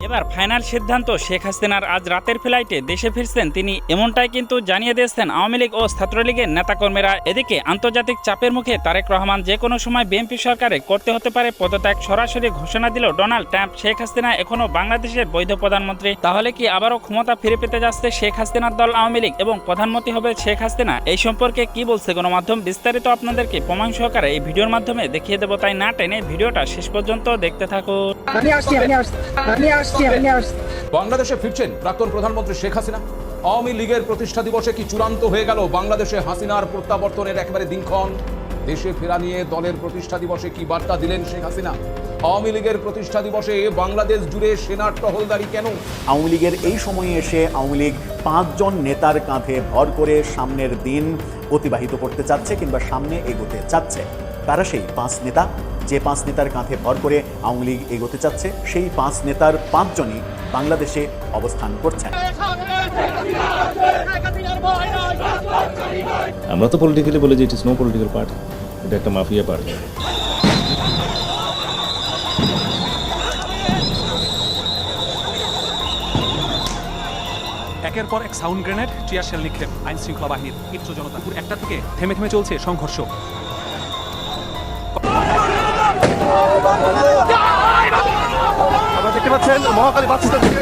এবার ফাইনাল সিদ্ধান্ত, শেখ হাসিনার আজ রাতের ফ্লাইটে দেশে ফিরছেন তিনি, এমনটাই কিন্তু জানিয়ে দিয়েছেন আওয়ামী লীগ ও ছাত্রলীগের নেতাকর্মীরা। এদিকে আন্তর্জাতিক চাপের মুখে তারেক রহমান যে কোনো সময় বিএনপি সরকারে করতে হতে পারে পদত্যাগ, সরাসরি ঘোষণা দিল ডোনাল্ড ট্রাম্প। শেখ হাসিনা এখনো বাংলাদেশের বৈধ প্রধানমন্ত্রী, তাহলে কি আবারও ক্ষমতা ফিরে পেতে যাচ্ছে শেখ হাসিনার দল আওয়ামী লীগ এবং প্রধানমন্ত্রী হবে শেখ হাসিনা? এই সম্পর্কে কি বলছে গণমাধ্যম, বিস্তারিত আপনাদেরকে প্রমাণ সহকারে এই ভিডিওর মাধ্যমে দেখিয়ে দেবো, তাই না টেনে ভিডিওটা শেষ পর্যন্ত দেখতে থাকুন। বাংলাদেশে ফিরছেন প্রাক্তন প্রধানমন্ত্রী শেখ হাসিনা। আওয়ামী লীগের প্রতিষ্ঠা দিবসে কি চূড়ান্ত হয়ে গেল বাংলাদেশে হাসিনার প্রত্যাবর্তনের একেবারে দিনক্ষণ? দেশে ফেরা নিয়ে দলের প্রতিষ্ঠা দিবসে কি বার্তা দিলেন শেখ হাসিনা? আওয়ামী লীগের প্রতিষ্ঠা দিবসে বাংলাদেশ জুড়ে সেনার টহলদারি কেন? আওয়ামী লীগের এই সময়ে এসে আওয়ামী লীগ 5 জন নেতার কাঁধে ভর করে সামনের দিন অতিবাহিত করতে চাচ্ছে কিংবা সামনে এগোতে চাচ্ছে। তারা সেই 5 নেতা, যে 5 নেতার কাঁধে ভর করে আওয়ামী লীগ এগোতে চাচ্ছে, সেই 5 নেতার 5 জনই বাংলাদেশে অবস্থান করছেন। আমরা তো পলিটিক্যালি বলে যে it is no political party, এটা একটা মাফিয়া পার্টি। একের পর এক সাউন্ড গ্রেনেড, টিয়ার শেল নিক্ষেপ, আইন শৃঙ্খলা বাহিনীর ক্ষিপ্ত জনতা একটা থেকে থেমে থেমে চলছে সংঘর্ষ। দেখতে পাচ্ছেন মহাকালী বাস স্ট্যান্ড থেকে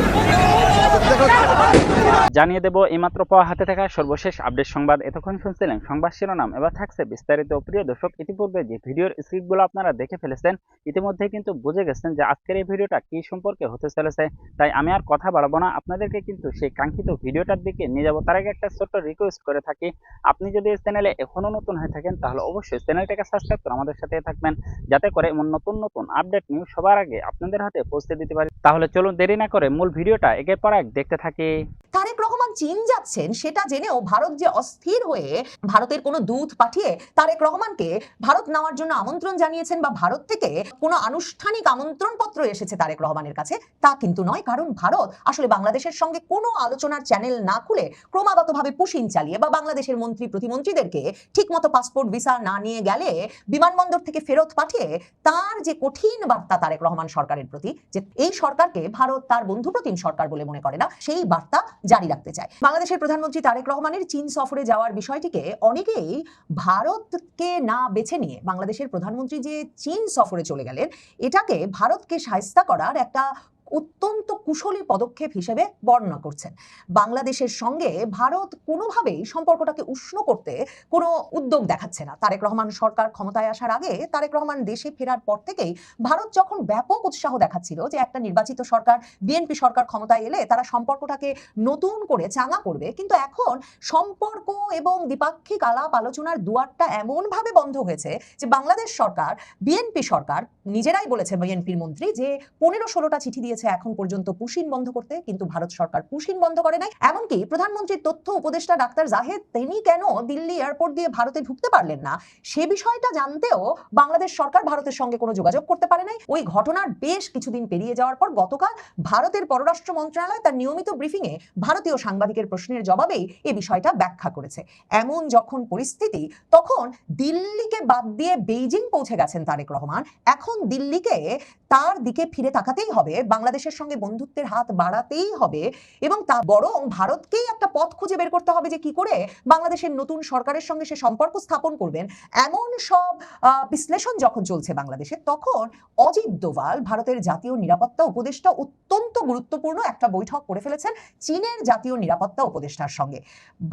জানিয়ে দেব এইমাত্র পাওয়া হাতে থাকা সর্বশেষ আপডেট সংবাদ। এতক্ষণ শুনছিলেন সংবাদ শিরোনাম, এবার থাকছে বিস্তারিত। প্রিয় দর্শক, ইতিপূর্বে যে ভিডিওর স্ক্রিপ্টগুলো আপনারা দেখে ফেলেছেন, ইতিমধ্যে কিন্তু বুঝে গেছেন যে আজকের এই ভিডিওটা কি সম্পর্কে হতে চলেছে। তাই আমি আর কথা বাড়াবো না, আপনাদেরকে কিন্তু সেই কাঙ্ক্ষিত ভিডিওটার দিকে নিয়ে যাবো। তার আগে একটা ছোট্ট রিকোয়েস্ট করে থাকি, আপনি যদি এই চ্যানেলে এখনো নতুন হয়ে থাকেন তাহলে অবশ্যই চ্যানেলটাকে সাবস্ক্রাইব করে আমাদের সাথে থাকবেন, যাতে করে এমন নতুন নতুন আপডেট নিউজ সবার আগে আপনাদের হাতে পৌঁছে দিতে পারি। তাহলে চলুন দেরি না করে মূল ভিডিওটা একের পর এক দেখতে থাকি। তারেক রহমান চীন যাচ্ছেন সেটা জেনেও ভারত যে অস্থির হয়ে ভারতের কোনো দূত পাঠিয়ে তারেক রহমানকে ভারত নেওয়ার জন্য আমন্ত্রণ জানিয়েছেন বা ভারত থেকে কোনো আনুষ্ঠানিক আমন্ত্রণ পত্র এসেছে তারেক রহমানের কাছে, তা কিন্তু নয়। কারণ ভারত আসলে বাংলাদেশের সঙ্গে কোনো আলোচনার চ্যানেল না খুলে ক্রমাগতভাবে পুশিং চালিয়ে বা বাংলাদেশের মন্ত্রী প্রতিমন্ত্রীদেরকে ঠিকমতো পাসপোর্ট ভিসা না নিয়ে গেলে বিমানবন্দর থেকে ফেরত পাঠিয়ে তার যে কঠিন বার্তা তারেক রহমান সরকারের প্রতি, যে এই সরকারকে ভারত তার বন্ধুপ্রতিম সরকার বলে মনে করে না, সেই বার্তা জারি রাখতে চায়। বাংলাদেশের প্রধানমন্ত্রী তারেক রহমানের চীন সফরে যাওয়ার বিষয়টিকে অনেকেই ভারতকে না বেছে নিয়ে বাংলাদেশের প্রধানমন্ত্রী যে চীন সফরে চলে গেলেন এটাকে ভারতকে শায়েস্তা করার একটা অত্যন্ত কুশলী পদক্ষেপ হিসেবে বর্ণনা করছেন। বাংলাদেশের সঙ্গে ভারত কোনোভাবেই সম্পর্কটাকে উষ্ণ করতে কোনো উদ্যোগ দেখাচ্ছে না। তারেক রহমান সরকার ক্ষমতায় আসার আগে তারেক রহমান দেশে ফেরার পর থেকেই ভারত যখন ব্যাপক উৎসাহ দেখাচ্ছিল যে একটা নির্বাচিত সরকার, বিএনপি সরকার ক্ষমতায় এলে তারা সম্পর্কটাকে নতুন করে চাঙা করবে, কিন্তু এখন সম্পর্ক এবং দ্বিপাক্ষিক আলাপ আলোচনার দুয়ারটা এমনভাবে বন্ধ হয়েছে যে বাংলাদেশ সরকার, বিএনপি সরকার নিজেরাই বলেছে, বিএনপির মন্ত্রী, যে 15-16টা চিঠি দিয়েছে এখন পর্যন্ত পুশিন বন্ধ করতে, কিন্তু ভারত সরকার পুশিন বন্ধ করে নাই। এমনকি প্রধানমন্ত্রীর তথ্য উপদেষ্টা ডাক্তার জাহেদ, তিনি কেন দিল্লি এয়ারপোর্ট দিয়ে ভারতে ঢুকতে পারলেন না সে বিষয়টা জানতেও বাংলাদেশ সরকার ভারতের সঙ্গে কোনো যোগাযোগ করতে পারে নাই। ওই ঘটনার বেশ কিছুদিন পেরিয়ে যাওয়ার পর গতকাল ভারতের পররাষ্ট্র মন্ত্রণালয় তার নিয়মিত ব্রিফিং এ ভারতীয় সাংবাদিকের প্রশ্নের জবাবেই এই বিষয়টা ব্যাখ্যা করেছে। এমন যখন পরিস্থিতি, তখন দিল্লিকে বাদ দিয়ে বেইজিং পৌঁছে গেছেন তারেক রহমান। এখন দিল্লিকে তার দিকে ফিরে তাকাতেই হবে, বাংলাদেশের সঙ্গে বন্ধুত্বের হাত বাড়াতেই হবে এবং তা বরং ভারতকেই একটা পথ খুঁজে বের করতে হবে যে কি করে বাংলাদেশের নতুন সরকারের সঙ্গে সে সম্পর্ক স্থাপন করবেন। এমন সব বিশ্লেষণ যখন চলছে বাংলাদেশে, তখন অজিত দোভাল, ভারতের জাতীয় নিরাপত্তা উপদেষ্টা, অত্যন্ত গুরুত্বপূর্ণ একটা বৈঠক করে ফেলেছেন চীনের জাতীয় নিরাপত্তা উপদেষ্টার সঙ্গে।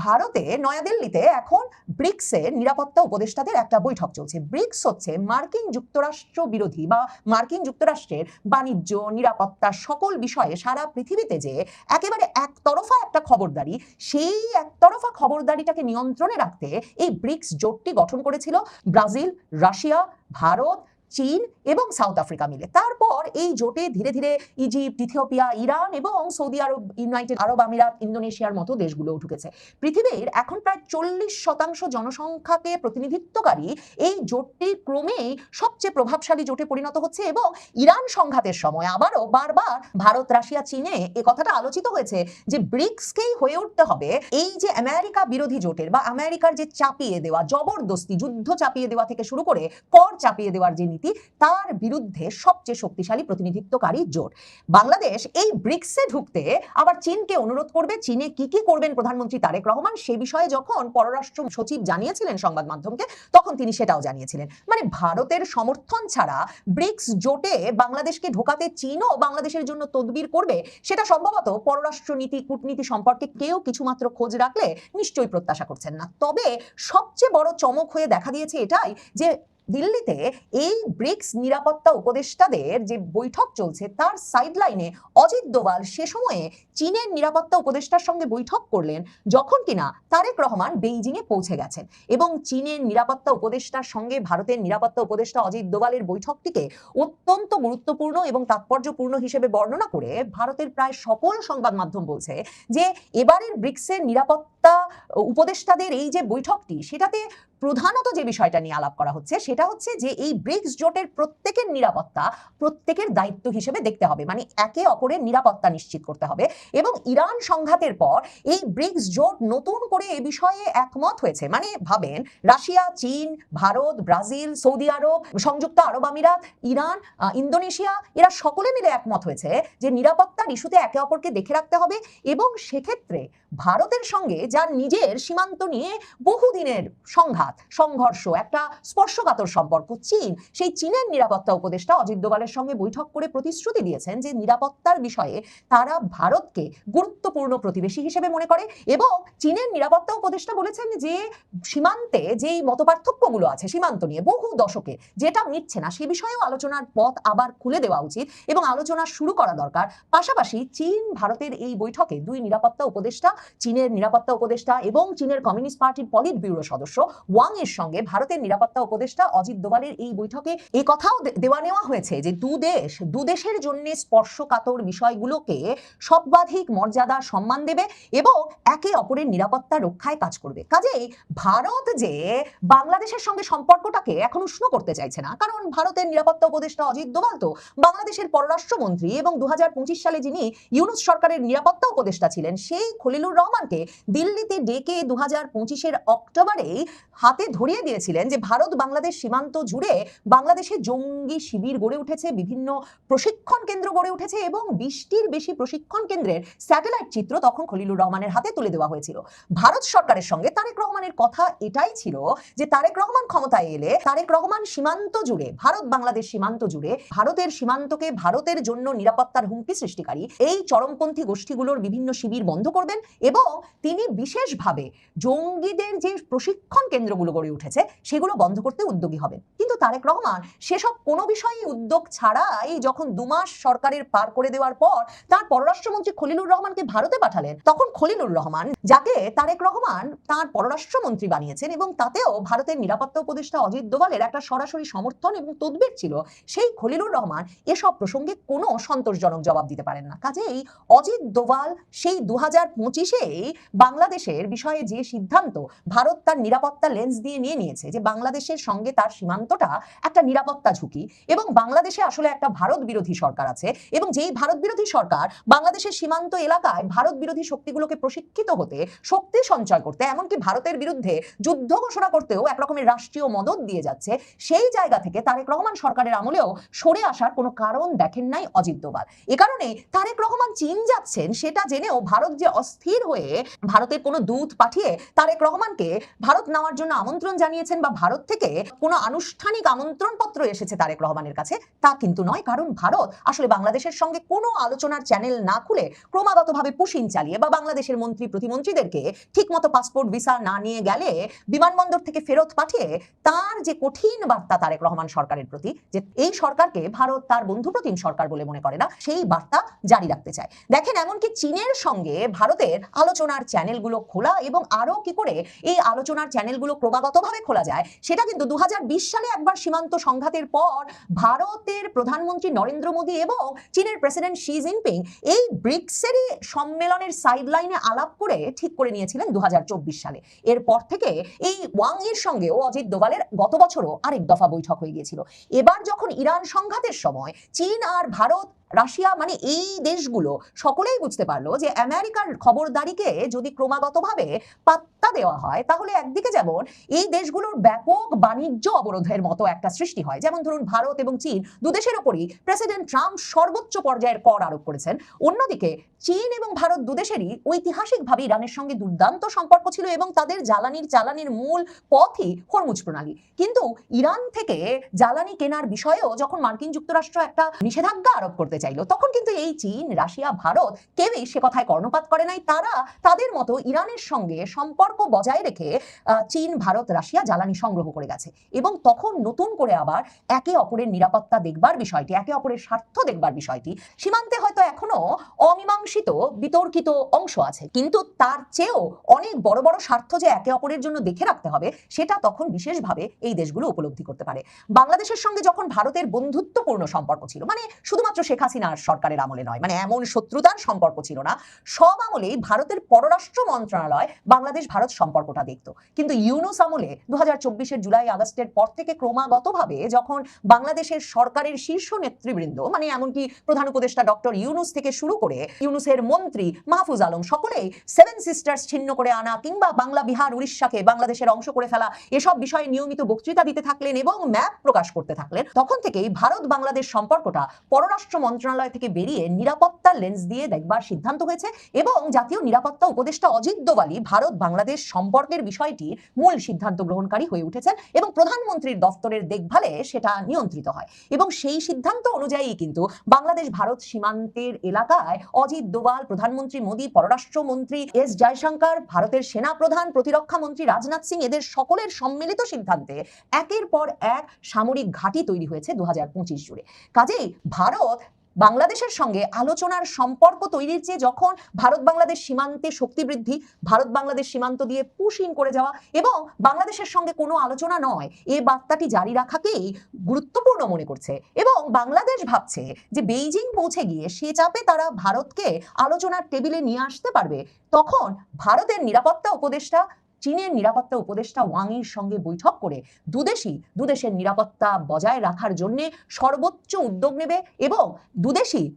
ভারতে নয়াদিল্লিতে এখন ব্রিক্সের নিরাপত্তা উপদেষ্টাদের একটা বৈঠক চলছে। ব্রিক্স হচ্ছে মার্কিন যুক্তরাষ্ট্র বিরোধী বা মার্কিন যুক্তরাষ্ট্রের বাণিজ্য, নিরাপত্তা সকল বিষয়ে সারা পৃথিবীতে যে একেবারে একতরফা একটা খবরদারি, সেই একতরফা খবরদারিটাকে নিয়ন্ত্রণে রাখতে এই ব্রিক্স জোটটি গঠন করেছিল ব্রাজিল, রাশিয়া, ভারত, চীন এবং সাউথ আফ্রিকা মিলে। তারপর এই জোটে ধীরে ধীরে ইজিপ্ট, ইথিওপিয়া, ইরান এবং সৌদি আরব, ইউনাইটেড আরব আমিরাত, ইন্দোনেশিয়ার মতো দেশগুলোও ঢুকেছে। পৃথিবীর এখন প্রায় 40% জনসংখ্যাকে প্রতিনিধিত্বকারী এই জোটটি ক্রমেই সবচেয়ে প্রভাবশালী জোটে পরিণত হচ্ছে এবং ইরান সংঘাতের সময় আবারও বারবার ভারত, রাশিয়া, চীনে এ কথাটা আলোচিত হয়েছে যে ব্রিক্সকেই হয়ে উঠতে হবে এই যে আমেরিকা বিরোধী জোটের বা আমেরিকার যে চাপিয়ে দেওয়া, জবরদস্তি যুদ্ধ চাপিয়ে দেওয়া থেকে শুরু করে কর চাপিয়ে দেওয়ার যে নীতি, নীতি, তার বিরুদ্ধে সবচেয়ে শক্তিশালী প্রতিনিধিত্বকারী জোট। বাংলাদেশ এই ব্রিক্সে ঢুকতে আবার চীনকে অনুরোধ করবে। চীনে কি কি করবেন প্রধানমন্ত্রী তারেক রহমান সে বিষয়ে যখন পররাষ্ট্র সচিব জানিয়েছিলেন সংবাদ মাধ্যমকে, তখন তিনি সেটাও জানিয়েছিলেন। মানে ভারতের সমর্থন ছাড়া ব্রিক্স জোটে বাংলাদেশকে ঢোকাতে চীনও বাংলাদেশের জন্য তদবির করবে, সেটা সম্ভবত পররাষ্ট্রনীতি কূটনীতি সম্পর্কে কেউ কিছুমাত্র খোঁজ রাখলে নিশ্চয়ই প্রত্যাশা করছেন না। তবে সবচেয়ে বড় চমক হয়ে দেখা দিয়েছে এটাই যে দিল্লিতে এই ব্রিক্স নিরাপত্তা উপদেষ্টাদের যে বৈঠক চলছে তার সাইডলাইনে অজিত দোভাল সে সময়ে চীনের নিরাপত্তা উপদেষ্টার সঙ্গে বৈঠক করলেন, যখন কিনা তারেক রহমান বেইজিং এ পৌঁছে গেছেন। এবং চীনের নিরাপত্তা উপদেষ্টার সঙ্গে ভারতের নিরাপত্তা উপদেষ্টা অজিত দোভালের বৈঠকটিকে অত্যন্ত গুরুত্বপূর্ণ এবং তাৎপর্যপূর্ণ হিসেবে বর্ণনা করে ভারতের প্রায় সকল সংবাদ মাধ্যম বলছে যে এবারের ব্রিক্সের নিরাপত্তা উপদেষ্টাদের এই যে বৈঠকটি, সেটাতে প্রধানত যে বিষয়টা নিয়ে আলাপ করা হচ্ছে সেটা হচ্ছে যে এই ব্রিক্স জোটের প্রত্যেকের নিরাপত্তা প্রত্যেকের দায়িত্ব হিসেবে দেখতে হবে, মানে একে অপরের নিরাপত্তা নিশ্চিত করতে হবে। এবং ইরান সংঘাতের পর এই ব্রিক্স জোট নতুন করে এ বিষয়ে একমত হয়েছে। মানে ভাবেন, রাশিয়া, চীন, ভারত, ব্রাজিল, সৌদি আরব, সংযুক্ত আরব আমিরাত, ইরান, ইন্দোনেশিয়া, এরা সকলে মিলে একমত হয়েছে যে নিরাপত্তার ইস্যুতে একে অপরকে দেখে রাখতে হবে। এবং সেক্ষেত্রে ভারতের সঙ্গে যার নিজের সীমান্ত নিয়ে বহুদিনের সংঘাত, সংঘর্ষ, একটা স্পর্শকাতর সম্পর্ক চীন, সেই চীনের নিরাপত্তা উপদেষ্টা অজিত দোভালের সঙ্গে বৈঠক করে প্রতিশ্রুতি দিয়েছেন যে নিরাপত্তার বিষয়ে তারা ভারতকে গুরুত্বপূর্ণ প্রতিবেশী হিসেবে মনে করে। এবং চীনের নিরাপত্তা উপদেষ্টা বলেছেন যে সীমান্তে যেই মতপার্থক্যগুলো আছে সীমান্ত নিয়ে বহু দশকে, যেটা মিটছে না, সে বিষয়েও আলোচনার পথ আবার খুলে দেওয়া উচিত এবং আলোচনা শুরু করা দরকার। পাশাপাশি চীন ভারতের এই বৈঠকে দুই নিরাপত্তা উপদেষ্টা, চীনের নিরাপত্তা উপদেষ্টা এবং চীনের কমিউনিস্ট পার্টির পলিট ব্যুরো সদস্য ওয়াং এর সঙ্গে ভারতের নিরাপত্তা উপদেষ্টা অজিত দোভালের এই বৈঠকে এই কথাও দেওয়া নেওয়া হয়েছে যে দুদেশের জন্য স্পর্শকাতর বিষয়গুলোকে সর্বাধিক মর্যাদা সম্মান দেবে এবং একে অপরের নিরাপত্তা রক্ষায় কাজ করবে। কাজেই ভারত যে বাংলাদেশের সঙ্গে সম্পর্কটাকে এখন উষ্ণ করতে চাইছে না, কারণ ভারতের নিরাপত্তা উপদেষ্টা অজিত দোভাল তো বাংলাদেশের পররাষ্ট্রমন্ত্রী এবং 2025 সালে যিনি ইউনূস সরকারের নিরাপত্তা উপদেষ্টা ছিলেন সেই খলিলুর রহমানকে দিল্লিতে ডেকে 2025-এর অক্টোবরে হাতে ধরিয়ে দিয়েছিলেন যে ভারত বাংলাদেশ সীমান্ত জুড়ে বাংলাদেশে জঙ্গি শিবির গড়ে উঠেছে, বিভিন্ন প্রশিক্ষণ কেন্দ্র গড়ে উঠেছে এবং 20টির বেশি প্রশিক্ষণ কেন্দ্রের স্যাটেলাইট চিত্র তখন খলিলুর রহমানের হাতে তুলে দেওয়া হয়েছিল। ভারত সরকারের সঙ্গে তারেক রহমানের কথা এটাই ছিল যে তারেক রহমান ক্ষমতায় এলে তারেক রহমান সীমান্ত জুড়ে, ভারত বাংলাদেশ সীমান্ত জুড়ে ভারতের সীমান্তকে ভারতের জন্য নিরাপত্তার হুমকি সৃষ্টিকারী এই চরমপন্থী গোষ্ঠীগুলোর বিভিন্ন শিবির বন্ধ করবেন এবং তিনি বিশেষভাবে জঙ্গিদের যে প্রশিক্ষণ কেন্দ্রগুলো গড়ে উঠেছে সেগুলো বন্ধ করতে উদ্যোগী হবেন। কিন্তু তারেক রহমান সেসব কোনো বিষয়ে উদ্যোগ ছাড়াই যখন 2 মাস সরকারের পার করে দেওয়ার পর তার পররাষ্ট্রমন্ত্রী খলিলুর রহমানকে ভারতে পাঠালেন, তখন খলিলুর রহমান, যাকে তারেক রহমান তার পররাষ্ট্রমন্ত্রী বানিয়েছেন এবং তাতেও ভারতের নিরাপত্তা উপদেষ্টা অজিত দোভালের একটা সরাসরি সমর্থন এবং তদবির ছিল, সেই খলিলুর রহমান এসব প্রসঙ্গে কোনো সন্তোষজনক জবাব দিতে পারেন না। কাজেই অজিত দোভাল সেই 2025-এই বাংলাদেশের বিষয়ে যে সিদ্ধান্ত ভারত তার নিরাপত্তা লেন্স দিয়ে নিয়েছে যে বাংলাদেশের সঙ্গে তার সীমান্তটা একটা নিরাপত্তা ঝুঁকি এবং বাংলাদেশে আসলে একটা ভারত বিরোধী সরকার আছে এবং যেই ভারত বিরোধী সরকার বাংলাদেশের সীমান্ত এলাকায় ভারত বিরোধী শক্তিগুলোকে প্রশিক্ষিত হতে, শক্তি সঞ্চয় করতে, এমনকি ভারতের বিরুদ্ধে যুদ্ধ ঘোষণা করতেও এক রকমের রাষ্ট্রীয় মদদ দিয়ে যাচ্ছে, সেই জায়গা থেকে তারেক রহমান সরকারের আমলেও সরে আসার কোনো কারণ দেখেন নাই অজিত দোভাল। এ কারণে তারেক রহমান চীন যাচ্ছেন সেটা জেনেও ভারত যে অস্থির হয়ে ভারতের কোনো দূত পাঠিয়ে তারেক রহমানকে ভারত নেওয়ার জন্য আমন্ত্রণ জানিয়েছেন বা ভারত থেকে কোনো আনুষ্ঠানিক আমন্ত্রণ পত্র এসেছে তারেক রহমানের কাছে, তা কিন্তু নয়। কারণ ভারত আসলে বাংলাদেশের সঙ্গে কোনো আলোচনার চ্যানেল না খুলে ক্রমাগতভাবে পুশিং চালিয়ে বা বাংলাদেশের মন্ত্রী প্রতিমন্ত্রীদেরকে ঠিকমতো পাসপোর্ট ভিসা না নিয়ে গেলে বিমানবন্দর থেকে ফেরত পাঠিয়ে তার যে কঠিন বার্তা তারেক রহমান সরকারের প্রতি যে এই সরকারকে ভারত তার বন্ধুপ্রতিম সরকার বলে মনে করে না, সেই বার্তা জারি রাখতে চায়। দেখেন, এমনকি চীনের সঙ্গে ভারতের আলোচনার চ্যানেলগুলো খোলা এবং আরো কি করে এই আলোচনার চ্যানেলগুলো ক্রমাগতভাবে খোলা যায় সেটা কিন্তু 2020 সালে একবার সীমান্ত সংঘাতের পর ভারতের প্রধানমন্ত্রী নরেন্দ্র মোদী এবং চীনের প্রেসিডেন্ট শি জিনপিং এই ব্রিক্সেরই সম্মেলনের সাইডলাইনে আলাপ করে ঠিক করে নিয়েছিলেন 2024 সালে। এরপর থেকে এই ওয়াং এর সঙ্গেও অজিত দোভালের গত বছরও আরেক দফা বৈঠক হয়ে গিয়েছিল। এবার যখন ইরান সংঘাতের সময় চীন আর ভারত, রাশিয়া, মানে এই দেশগুলো সকলেই বুঝতে পারলো যে আমেরিকার খবরদারিকে যদি ক্রমাগতভাবে বার্তা দেওয়া হয়, তাহলে একদিকে যেমন এই দেশগুলোর ব্যাপক বাণিজ্য অবরোধের মতো একটা সৃষ্টি হয়, যেমন ধরুন ভারত এবং চীন দুদেশের ওপরই প্রেসিডেন্ট ট্রাম্প সর্বোচ্চ পর্যায়ের কর আরোপ করেছেন। অন্যদিকে চীন এবং ভারত দুদেশেরই ঐতিহাসিকভাবে ইরানের সঙ্গে দুর্দান্ত সম্পর্ক ছিল এবং তাদের জ্বালানির মূল পথই হরমুজ প্রণালী। কিন্তু ইরান থেকে জ্বালানি কেনার বিষয়েও যখন মার্কিন যুক্তরাষ্ট্র একটা নিষেধাজ্ঞা আরোপ করতে চাইলো, তখন কিন্তু এই চীন, রাশিয়া, ভারত কেউই সে কথায় কর্ণপাত করে নাই। তারা তাদের মতো ইরানের সঙ্গে সম্পর্ক বজায় রেখে চীন, ভারত, রাশিয়া জ্বালানি সংগ্রহ করে গেছে এবং তখন নতুন করে আবার একে অপরের নিরাপত্তা দেখবার বিষয়টি, একে অপরের স্বার্থ দেখবার বিষয়টি, সীমান্তে হয়তো এখনো অমীমাংসিত বিতর্কিত অংশ আছে, কিন্তু তার চেয়েও অনেক বড় বড় স্বার্থ যে একে অপরের জন্য দেখে রাখতে হবে, সেটা তখন বিশেষভাবে এই দেশগুলো উপলব্ধি করতে পারে। বাংলাদেশের সঙ্গে যখন ভারতের বন্ধুত্বপূর্ণ সম্পর্ক ছিল, মানে শুধুমাত্র শেখ হাসিনার সরকারের আমলে নয়, মানে এমন শত্রুতার সম্পর্ক ছিল না, সব আমলেই ভারতের পররাষ্ট্র মন্ত্রণালয় বাংলাদেশ ভারত সম্পর্কটা দেখত। কিন্তু ইউনূস আমলে 2024-এর জুলাই আগস্টের পর থেকে ক্রমাগতভাবে যখন বাংলাদেশের সরকারের শীর্ষ নেতৃবৃন্দ, মানে এমনকি প্রধান উপদেষ্টা ডক্টর ইউনূস থেকে শুরু করে ইউনূসের মন্ত্রী মাহফুজ আলম, সকলেই সেভেন সিস্টার্স ছিন্ন করে আনা কিংবা বাংলা, বিহার, উড়িষ্যাকে বাংলাদেশের অংশ করে ফেলা, এসব বিষয়ে নিয়মিত বক্তৃতা দিতে থাকলেন এবং ম্যাপ প্রকাশ করতে থাকলেন, তখন থেকেই ভারত বাংলাদেশ সম্পর্কটা পররাষ্ট্র মন্ত্রণালয় থেকে বেরিয়ে নিরাপত্তার লেন্স দিয়ে দেখবার সিদ্ধান্ত হয়েছে এবং জাতীয় নিরাপত্তা উপদেষ্টা অজিত দোভাল ভারত বাংলাদেশ সম্পর্কের বিষয়টির মূল সিদ্ধান্ত গ্রহণকারী হয়ে উঠেছেন এবং প্রধানমন্ত্রীর দফতরের দেখভালে সেটা নিয়ন্ত্রিত হয়। এবং সেই সিদ্ধান্ত অনুযায়ী কিন্তু বাংলাদেশ ভারত সীমান্তের এলাকায় অজিত দোভাল, প্রধানমন্ত্রী মোদী, পররাষ্ট্রমন্ত্রী এস জয়শঙ্কর, ভারতের সেনা প্রধান, প্রতিরক্ষা মন্ত্রী রাজনাথ সিং, এদের সকলের সম্মিলিত সিদ্ধান্তে একের পর এক সামরিক ঘাঁটি তৈরি হয়েছে 2025 জুড়ে। কাজেই ভারত বাংলাদেশের সঙ্গে আলোচনার সম্পর্ক তৈরির চেয়ে যখন ভারত বাংলাদেশ সীমান্তে শক্তি বৃদ্ধি, ভারত বাংলাদেশ সীমান্ত দিয়ে পুশ ইন করে যাওয়া এবং বাংলাদেশের সঙ্গে কোনো আলোচনা নয় এই বার্তাটি জারি রাখাকেই গুরুত্বপূর্ণ মনে করছে এবং বাংলাদেশ ভাবছে যে বেইজিং পৌঁছে গিয়ে সে চাপে তারা ভারতকে আলোচনার টেবিলে নিয়ে আসতে পারবে, তখন ভারতের নিরাপত্তা উপদেষ্টা চীনের নিরাপত্তা উপদেষ্টা ওয়াংয়ের সঙ্গে বৈঠক করে দুদেশের নিরাপত্তা বজায় রাখার জন্য সর্বোচ্চ উদ্যোগ নেবে এবং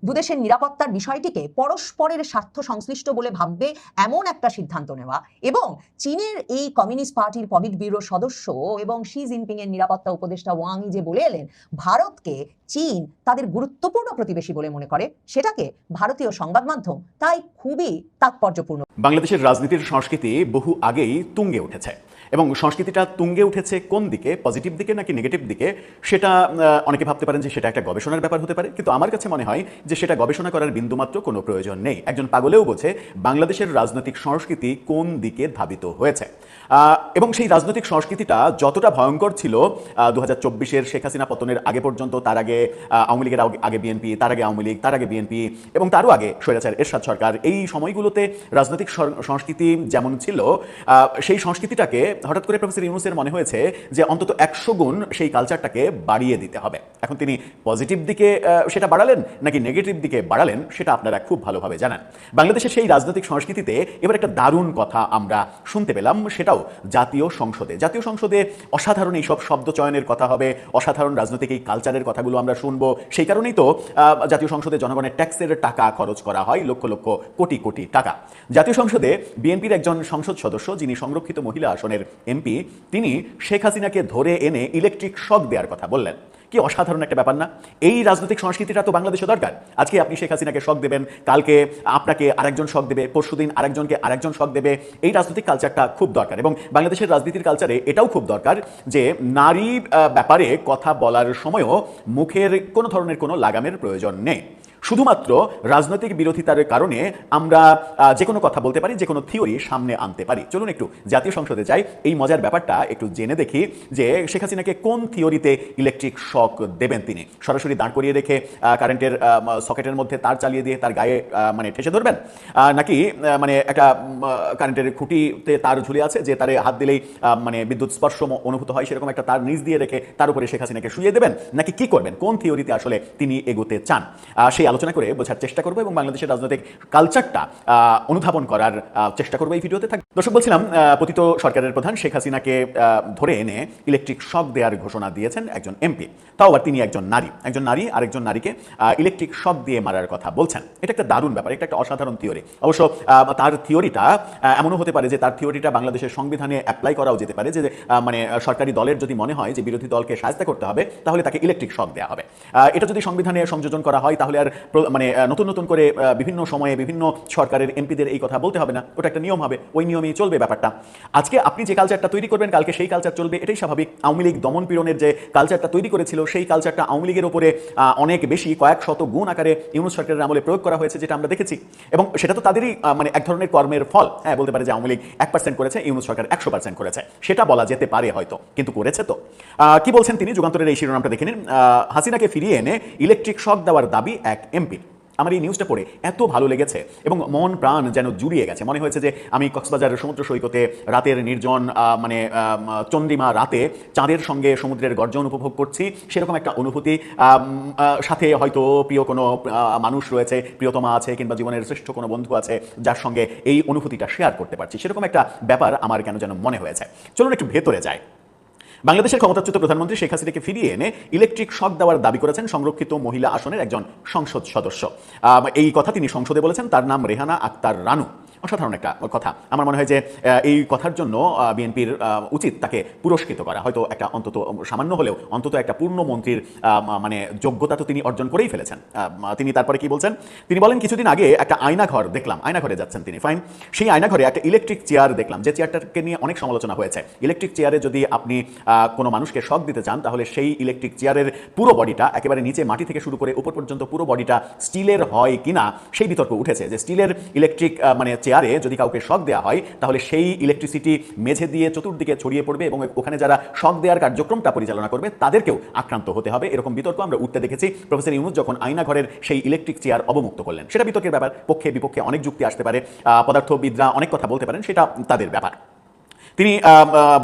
দুদেশের নিরাপত্তার বিষয়টিকে পরস্পরের স্বার্থ সংশ্লিষ্ট বলে ভাববে এমন একটা সিদ্ধান্ত নেওয়া এবং চীনের এই কমিউনিস্ট পার্টির পলিট ব্যুরোর সদস্য এবং শি জিনপিং এর নিরাপত্তা উপদেষ্টা ওয়াংই যে বলে এলেন ভারতকে চীন তাদের গুরুত্বপূর্ণ প্রতিবেশী বলে মনে করে, সেটাকে ভারতীয় সংবাদ মাধ্যম তাই খুবই তাৎপর্যপূর্ণ। বাংলাদেশের রাজনীতির সংস্কৃতি বহু আগেই তুঙ্গে উঠেছে এবং সংস্কৃতিটা তুঙ্গে উঠেছে কোন দিকে, পজিটিভ দিকে নাকি নেগেটিভ দিকে, সেটা অনেকে ভাবতে পারেন যে সেটা একটা গবেষণার ব্যাপার হতে পারে, কিন্তু আমার কাছে মনে হয় যে সেটা গবেষণা করার বিন্দুমাত্র কোনো প্রয়োজন নেই। একজন পাগলেও বোঝে বাংলাদেশের রাজনৈতিক সংস্কৃতি কোন দিকে ধাবিত হয়েছে এবং সেই রাজনৈতিক সংস্কৃতিটা যতটা ভয়ঙ্কর ছিল 2024-এর শেখ হাসিনা পতনের আগে পর্যন্ত, তার আগে আওয়ামী লীগের আগে বিএনপি, তার আগে আওয়ামী লীগ, তার আগে বিএনপি এবং তারও আগে স্বৈরাচার এরশাদ সরকার, এই সময়গুলোতে রাজনৈতিক সংস্কৃতি যেমন ছিল সেই সংস্কৃতিটাকে হঠাৎ করে প্রফেসর ইউনূসের মনে হয়েছে যে অন্তত 100 গুণ সেই কালচারটাকে বাড়িয়ে দিতে হবে। এখন তিনি পজিটিভ দিকে সেটা বাড়ালেন নাকি নেগেটিভ দিকে বাড়ালেন সেটা আপনারা খুব ভালোভাবে জানেন। বাংলাদেশের সেই রাজনৈতিক সংস্কৃতিতে এবার একটা দারুণ কথা আমরা শুনতে পেলাম, সেটাও জাতীয় সংসদে অসাধারণ এইসব শব্দ চয়নের কথা হবে, অসাধারণ রাজনৈতিক এই কালচারের কথাগুলো আমরা শুনবো। সেই কারণেই তো জাতীয় সংসদে জনগণের ট্যাক্সের টাকা খরচ করা হয়, লক্ষ লক্ষ কোটি কোটি টাকা। জাতীয় সংসদে বিএনপির একজন সংসদ সদস্য যিনি সংরক্ষিত মহিলা আসনের এমপি, তিনি শেখ হাসিনাকে ধরে এনে ইলেকট্রিক শক দেওয়ার কথা বললেন। কি অসাধারণ একটা ব্যাপার না? এই রাজনৈতিক সংস্কৃতিটা তো বাংলাদেশে দরকার। আজকে আপনি শেখ হাসিনাকে শক দেবেন, কালকে আপনাকে আরেকজন শক দেবে, পরশুদিন আরেকজনকে আরেকজন শক দেবে। এই রাজনৈতিক কালচারটা খুব দরকার এবং বাংলাদেশের রাজনীতির কালচারে এটাও খুব দরকার যে নারী ব্যাপারে কথা বলার সময়ও মুখের কোনো ধরনের কোনো লাগামের প্রয়োজন নেই। শুধুমাত্র রাজনৈতিক বিরোধিতার কারণে আমরা যে কোনো কথা বলতে পারি, যে কোনো থিওরি সামনে আনতে পারি। চলুন একটু জাতীয় সংসদে যাই, এই মজার ব্যাপারটা একটু জেনে দেখি যে শেখ হাসিনাকে কোন থিওরিতে ইলেকট্রিক শক দেবেন তিনি। সরাসরি দাঁড় করিয়ে রেখে কারেন্টের সকেটের মধ্যে তার চালিয়ে দিয়ে তার গায়ে মানে ঠেসে ধরবেন, নাকি মানে একটা কারেন্টের খুঁটিতে তার ঝুলে আছে যে তারে হাত দিলেই মানে বিদ্যুৎ স্পর্শ অনুভূত হয়, সেরকম একটা তার নিচ দিয়ে রেখে তার উপরে শেখ হাসিনাকে শুইয়ে দেবেন, নাকি কি করবেন, কোন থিওরিতে আসলে তিনি এগোতে চান সেই আলোচনা করে বোঝার চেষ্টা করবো এবং বাংলাদেশের রাজনৈতিক কালচারটা অনুধাবন করার চেষ্টা করবো এই ভিডিওতে। থাকবে দর্শক, বলছিলাম পতিত সরকারের প্রধান শেখ হাসিনাকে ধরে এনে ইলেকট্রিক শক দেওয়ার ঘোষণা দিয়েছেন একজন এমপি, তাও আবার তিনি একজন নারী আরেকজন নারীকে ইলেকট্রিক শক দিয়ে মারার কথা বলছেন। এটা একটা দারুণ ব্যাপার, এটা একটা অসাধারণ থিওরি। অবশ্য তার থিওরিটা এমনও হতে পারে যে তার থিওরিটা বাংলাদেশের সংবিধানে অ্যাপ্লাই করাও যেতে পারে, যে মানে সরকারি দলের যদি মনে হয় যে বিরোধী দলকে সাহায্য করতে হবে তাহলে তাকে ইলেকট্রিক শক দেওয়া হবে। এটা যদি সংবিধানে সংযোজন করা হয় তাহলে আর মানে নতুন নতুন করে বিভিন্ন সময়ে বিভিন্ন সরকারের এমপিদের এই কথা বলতে হবে না, ওটা একটা নিয়ম হবে, ওই নিয়মেই চলবে ব্যাপারটা। আজকে আপনি যে কালচারটা তৈরি করবেন কালকে সেই কালচার চলবে, এটাই স্বাভাবিক। আওয়ামী লীগ দমন পীড়নের যে কালচারটা তৈরি করেছিল সেই কালচারটা আওয়ামী লীগের উপরে অনেক বেশি কয়েক শত গুণ আকারে ইউনূস সরকারের আমলে প্রয়োগ করা হয়েছে, যেটা আমরা দেখেছি। এবং সেটা তো তাদেরই মানে এক ধরনের কর্মের ফল। হ্যাঁ, বলতে পারে যে আওয়ামী লীগ 1% করেছে, ইউনূস সরকার 100% করেছে, সেটা বলা যেতে পারে হয়তো, কিন্তু করেছে তো। কি বলছেন তিনি? যুগান্তরের এই শিরোনামটা দেখে নিন। হাসিনাকে ফিরিয়ে এনে ইলেকট্রিক শক দেওয়ার দাবি এক এমপি। আমার এই নিউজটা পড়ে এত ভালো লেগেছে এবং মন প্রাণ যেন জুড়িয়ে গেছে। মনে হয়েছে যে আমি কক্সবাজারের সমুদ্র সৈকতে রাতের নির্জন মানে চন্দ্রিমা রাতে চাঁদের সঙ্গে সমুদ্রের গর্জন উপভোগ করছি, সেরকম একটা অনুভূতি। সাথে হয়তো প্রিয় কোনো মানুষ রয়েছে, প্রিয়তমা আছে, কিংবা জীবনের শ্রেষ্ঠ কোনো বন্ধু আছে যার সঙ্গে এই অনুভূতিটা শেয়ার করতে পারছি, সেরকম একটা ব্যাপার আমার কেন যেন মনে হয়েছে। চলুন একটু ভেতরে যায়। বাংলাদেশের ক্ষমতাচ্যুত প্রধানমন্ত্রী শেখ হাসিনাকে ফিরিয়ে এনে ইলেকট্রিক শক দেওয়ার দাবি করেছেন সংরক্ষিত মহিলা আসনের একজন সংসদ সদস্য। এই কথা তিনি সংসদে বলেছেন। তার নাম রেহানা আক্তার রানু। অসাধারণ একটা কথা। আমার মনে হয় যে এই কথার জন্য বিএনপির উচিত তাকে পুরস্কৃত করা। হয়তো একটা অন্তত সামান্য হলেও অন্তত একটা পূর্ণ মন্ত্রীর মানে যোগ্যতা তো তিনি অর্জন করেই ফেলেছেন। তিনি তারপরে কি বলছেন? তিনি বলেন, কিছুদিন আগে একটা আয়নাঘর দেখলাম, আয়নাঘরে যাচ্ছেন তিনি, ফাইন। সেই আয়নাঘরে একটা ইলেকট্রিক চেয়ার দেখলাম, যে চেয়ারটাকে নিয়ে অনেক সমালোচনা হয়েছে। ইলেকট্রিক চেয়ারে যদি আপনি কোনো মানুষকে শক দিতে চান তাহলে সেই ইলেকট্রিক চেয়ারের পুরো বডিটা একেবারে নিচে মাটি থেকে শুরু করে উপর পর্যন্ত পুরো বডিটা স্টিলের হয় কিনা সেই বিতর্ক উঠেছে, যে স্টিলের ইলেকট্রিক মানে চেয়ারে যদি কাউকে শক দেওয়া হয় তাহলে সেই ইলেকট্রিসিটি মেঝে দিয়ে চতুর্দিকে ছড়িয়ে পড়বে এবং ওখানে যারা শক দেওয়ার কার্যক্রমটা পরিচালনা করবে তাদেরকেও আক্রান্ত হতে হবে। এরকম বিতর্ক আমরা উঠতে দেখেছি প্রফেসর ইউনূস যখন আয়নাঘরের সেই ইলেকট্রিক চেয়ার অবমুক্ত করলেন। সেটা বিতর্কের ব্যাপার, পক্ষে বিপক্ষে অনেক যুক্তি আসতে পারে, পদার্থবিদরা অনেক কথা বলতে পারেন, সেটা তাদের ব্যাপার। তিনি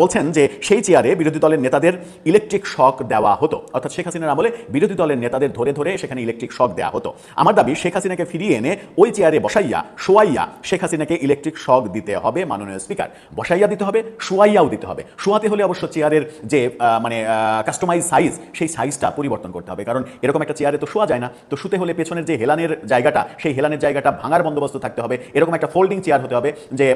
বলছেন যে সেই চেয়ারে বিরোধী দলের নেতাদের ইলেকট্রিক শক দেওয়া হতো, অর্থাৎ শেখ হাসিনার আমলে বিরোধী দলের নেতাদের ধরে ধরে সেখানে ইলেকট্রিক শক দেওয়া হতো। আমার দাবি শেখ হাসিনাকে ফিরিয়ে এনে ওই চেয়ারে বসাইয়া শোয়াইয়া শেখ হাসিনাকে ইলেকট্রিক শক দিতে হবে মাননীয় স্পিকার। বসাইয়া দিতে হবে, শোয়াইয়াও দিতে হবে। শোয়াতে হলে অবশ্য চেয়ারের যে মানে কাস্টমাইজ সাইজ, সেই সাইজটা পরিবর্তন করতে হবে, কারণ এরকম একটা চেয়ারে তো শোয়া যায় না। তো শুতে হলে পেছনের যে হেলানের জায়গাটা, সেই হেলানের জায়গাটা ভাঙার বন্দোবস্ত থাকতে হবে। এরকম একটা ফোল্ডিং চেয়ার হতে হবে যে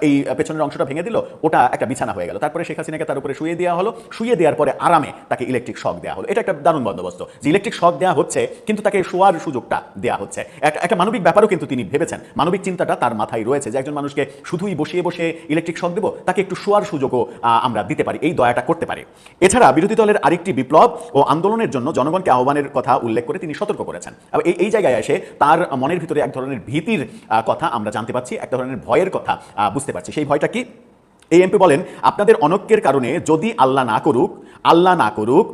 এই পেছনের অংশটা ভেঙে ওটা একটা বিছানা হয়ে গেল। তারপরে শেখ হাসিনাকে তার উপরে শুয়ে দেওয়া হলো, শুয়ে দেওয়ার পরে আরামে তাকে ইলেকট্রিক শক দেওয়া হলো। এটা একটা দারুণ বন্দোবস্ত যে ইলেকট্রিক শক দেওয়া হচ্ছে কিন্তু তাকে শোয়ার সুযোগটা দেওয়া হচ্ছে। একটা মানবিক ব্যাপারও কিন্তু তিনি ভেবেছেন, মানবিক চিন্তাটা তার মাথায় রয়েছে যে একজন মানুষকে শুধুই বসিয়ে বসে ইলেকট্রিক শক দেবো, তাকে একটু শোয়ার সুযোগও আমরা দিতে পারি, এই দয়াটা করতে পারি। এছাড়া বিরোধী দলের আরেকটি বিপ্লব ও আন্দোলনের জন্য জনগণকে আহ্বানের কথা উল্লেখ করে তিনি সতর্ক করেছেন। এই জায়গায় এসে তার মনের ভিতরে এক ধরনের ভীতির কথা আমরা জানতে পারছি, এক ধরনের ভয়ের কথা বুঝতে পারছি। সেই ভয়টা কি? এই এমপি বলেন, আপনাদের অনৈক্যের কারণে যদি আল্লাহ না করুক, আল্লাহ না করুক,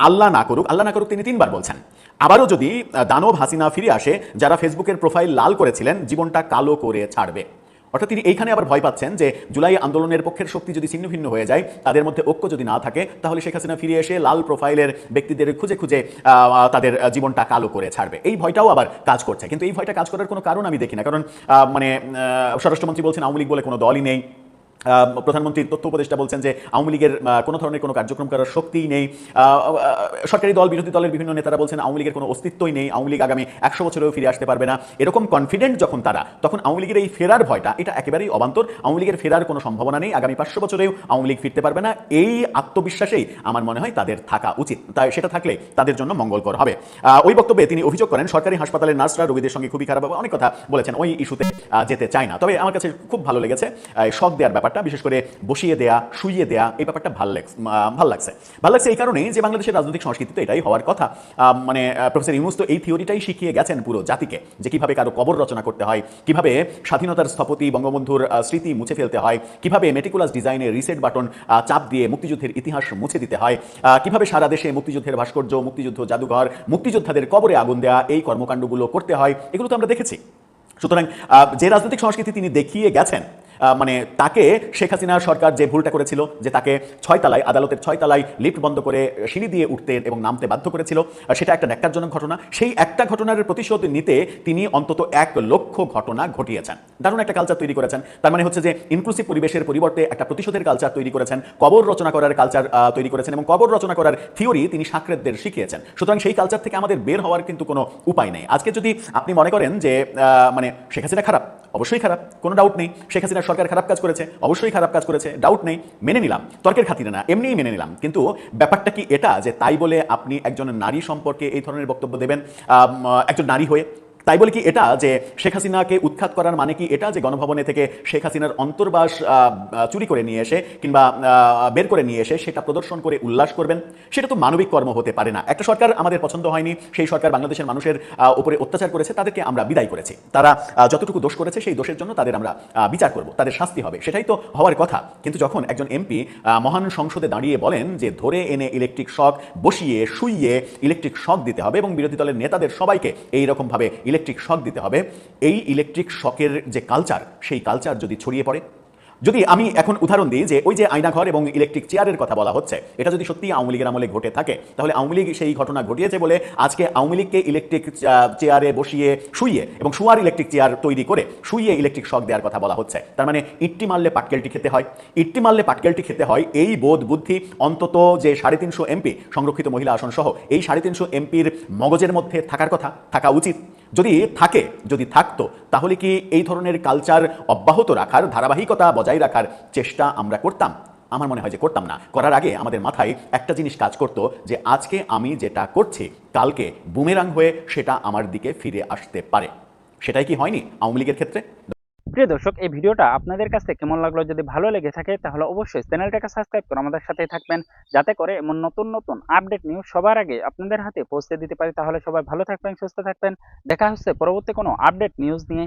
আল্লাহ না করুক, আল্লাহ না করুক, তিনি 3 বার বলছেন। আবারও যদি দানব হাসিনা ফিরে আসে, যারা ফেসবুকের প্রোফাইল লাল করেছিলেন জীবনটা কালো করে ছাড়বে। অর্থাৎ তিনি এইখানে আবার ভয় পাচ্ছেন যে জুলাই আন্দোলনের পক্ষের শক্তি যদি ছিন্ন ভিন্ন হয়ে যায়, তাদের মধ্যে ঐক্য যদি না থাকে, তাহলে শেখ হাসিনা ফিরে এসে লাল প্রোফাইলের ব্যক্তিদের খুঁজে খুঁজে তাদের জীবনটা কালো করে ছাড়বে। এই ভয়টাও আবার কাজ করছে, কিন্তু এই ভয়টা কাজ করার কোনো কারণ আমি দেখি না। কারণ মানে স্বরাষ্ট্রমন্ত্রী বলছেন আওয়ামী লীগ বলে কোনো দলই নেই, প্রধানমন্ত্রী তথ্য উপদেষ্টা বলছেন যে আওয়ামী লীগের কোনো ধরনের কোনো কার্যক্রম করার শক্তিই নেই, সরকারি দল বিরোধী দলের বিভিন্ন নেতারা বলছেন আওয়ামী লীগের কোনো অস্তিত্বই নেই, আওয়ামী লীগ আগামী 100 বছরেও ফিরে আসতে পারবে না। এরকম কনফিডেন্ট যখন তারা, তখন আওয়ামী লীগের এই ফেরার ভয়টা এটা একেবারেই অবান্তর। আওয়ামী লীগের ফেরার কোনো সম্ভাবনা নেই, আগামী 500 বছরেও আওয়ামী লীগ ফিরতে পারবে না। এই আত্মবিশ্বাসেই আমার মনে হয় তাদের থাকা উচিত, তাই সেটা থাকলে তাদের জন্য মঙ্গলকর হবে। ওই বক্তব্যে তিনি অভিযোগ করেন সরকারি হাসপাতালের নার্সরা রোগীদের সঙ্গে খুবই খারাপ, অনেক কথা বলেছেন, ওই ইস্যুতে যেতে চায় না। তবে আমার কাছে খুব ভালো লেগেছে শক দেওয়ার ব্যাপারটা, বিশেষ করে বসিয়ে দেয়া, শুইয়ে দেয়া, এই ব্যাপারটা ভাল লাগছে এই কারণেই যে বাংলাদেশের রাজনৈতিক সংস্কৃতি তো এটাই হওয়ার কথা। মানে প্রফেসর ইউনূস তো এই থিওরিটাই শিখিয়ে গেছেন পুরো জাতিকে, যে কিভাবে কারো কবর রচনা করতে হয়, কিভাবে স্বাধীনতার স্থপতি বঙ্গবন্ধুর স্মৃতি মুছে ফেলতে হয়, কিভাবে মেটিকুলাস ডিজাইনে রিসেট বাটন চাপ দিয়ে মুক্তিযুদ্ধের ইতিহাস মুছে দিতে হয়, কিভাবে সারা দেশে মুক্তিযুদ্ধের ভাস্কর্য, মুক্তিযুদ্ধ জাদুঘর, মুক্তিযোদ্ধাদের কবরে আগুন দেওয়া, এই কর্মকাণ্ডগুলো করতে হয়, এগুলো তো আমরা দেখেছি। সুতরাং যে রাজনৈতিক সংস্কৃতি তিনি দেখিয়ে গেছেন, মানে তাকে শেখ হাসিনা সরকার যে ভুলটা করেছিল, যে তাকে 6 তলায়, আদালতের 6 তলায় লিফট বন্ধ করে সিঁড়ি দিয়ে উঠতে এবং নামতে বাধ্য করেছিল, সেটা একটা ন্যাক্কারজনক ঘটনা। সেই একটা ঘটনার প্রতিশোধ নিতে তিনি অন্তত 1 লক্ষ ঘটনা ঘটিয়েছেন, দারুণ একটা কালচার তৈরি করেছেন। তার মানে হচ্ছে যে ইনক্লুসিভ পরিবেশের পরিবর্তে একটা প্রতিশোধের কালচার তৈরি করেছেন, কবর রচনা করার কালচার তৈরি করেছেন, এবং কবর রচনা করার থিওরি তিনি সাকরেতদের শিখিয়েছেন। সুতরাং সেই কালচার থেকে আমাদের বের হওয়ার কিন্তু কোনো উপায় নেই। আজকে যদি আপনি মনে করেন যে মানে শেখ হাসিনা খারাপ, অবশ্যই খারাপ, কোনো ডাউট নেই। শেখ হাসিনার সরকার খারাপ কাজ করেছে, অবশ্যই খারাপ কাজ করেছে, ডাউট নেই, মেনে নিলাম, তর্কের খাতিরে না, এমনিই মেনে নিলাম। কিন্তু ব্যাপারটা কি এটা যে তাই বলে আপনি একজন নারী সম্পর্কে এই ধরনের বক্তব্য দেবেন, একজন নারী হয়ে? তাই বলে কি এটা যে শেখ হাসিনাকে উৎখাত করার মানে কি এটা যে গণভবনে থেকে শেখ হাসিনার অন্তর্বাস চুরি করে নিয়ে এসে কিংবা বের করে নিয়ে এসে সেটা প্রদর্শন করে উল্লাস করবেন? সেটা তো মানবিক কর্ম হতে পারে না। একটা সরকার আমাদের পছন্দ হয়নি, সেই সরকার বাংলাদেশের মানুষের উপরে অত্যাচার করেছে, তাদেরকে আমরা বিদায় করেছি। তারা যতটুকু দোষ করেছে সেই দোষের জন্য তাদের আমরা বিচার করব, তাদের শাস্তি হবে, সেটাই তো হওয়ার কথা। কিন্তু যখন একজন এমপি মহান সংসদে দাঁড়িয়ে বলেন যে ধরে এনে ইলেকট্রিক শক বসিয়ে শুইয়ে ইলেকট্রিক শক দিতে হবে এবং বিরোধী দলের নেতাদের সবাইকে এইরকমভাবে ইলেকট্রিক শক দিতে হবে, এই ইলেকট্রিক শকের যে কালচার, সেই কালচার যদি ছড়িয়ে পড়ে, যদি আমি এখন উদাহরণ দিই যে ওই যে আয়নাঘর এবং ইলেকট্রিক চেয়ারের কথা বলা হচ্ছে, এটা যদি সত্যি আওয়ামী লীগের আমলে ঘটে থাকে, তাহলে আওয়ামী লীগ সেই ঘটনা ঘটিয়েছে বলে আজকে আওয়ামী লীগকে ইলেকট্রিক চেয়ারে বসিয়ে শুইয়ে এবং শুয়ার ইলেকট্রিক চেয়ার তৈরি করে শুইয়ে ইলেকট্রিক শক দেওয়ার কথা বলা হচ্ছে। তার মানে ইট্টি মারলে পাটকেলটি খেতে হয়, ইট্টি মারলে পাটকেলটি খেতে হয়, এই বোধ বুদ্ধি অন্তত যে 350 এমপি সংরক্ষিত মহিলা আসন সহ এই 350 এমপির মগজের মধ্যে থাকার কথা, থাকা উচিত। যদি থাকে, যদি থাকতো, তাহলে কি এই ধরনের কালচার অব্যাহত রাখার, ধারাবাহিকতা বজায় রাখার চেষ্টা আমরা করতাম? আমার মনে হয় যে করতাম না। করার আগে আমাদের মাথায় একটা জিনিস কাজ করতো যে আজকে আমি যেটা করছি কালকে বুমেরাং হয়ে সেটা আমার দিকে ফিরে আসতে পারে। সেটাই কি হয়নি আওয়ামী লীগের ক্ষেত্রে? প্রিয় দর্শক, এই ভিডিওটা আপনাদের কাছে কেমন লাগলো? যদি ভালো লেগে থাকে তাহলে অবশ্যই চ্যানেলটাকে সাবস্ক্রাইব করে আমাদের সাথেই থাকবেন, যাতে করে এমন নতুন নতুন আপডেট নিউজ সবার আগে আপনাদের হাতে পৌঁছে দিতে পারি। তাহলে সবাই ভালো থাকবেন, সুস্থ থাকবেন। দেখা হচ্ছে পরবর্তী কোনো আপডেট নিউজ নিয়ে।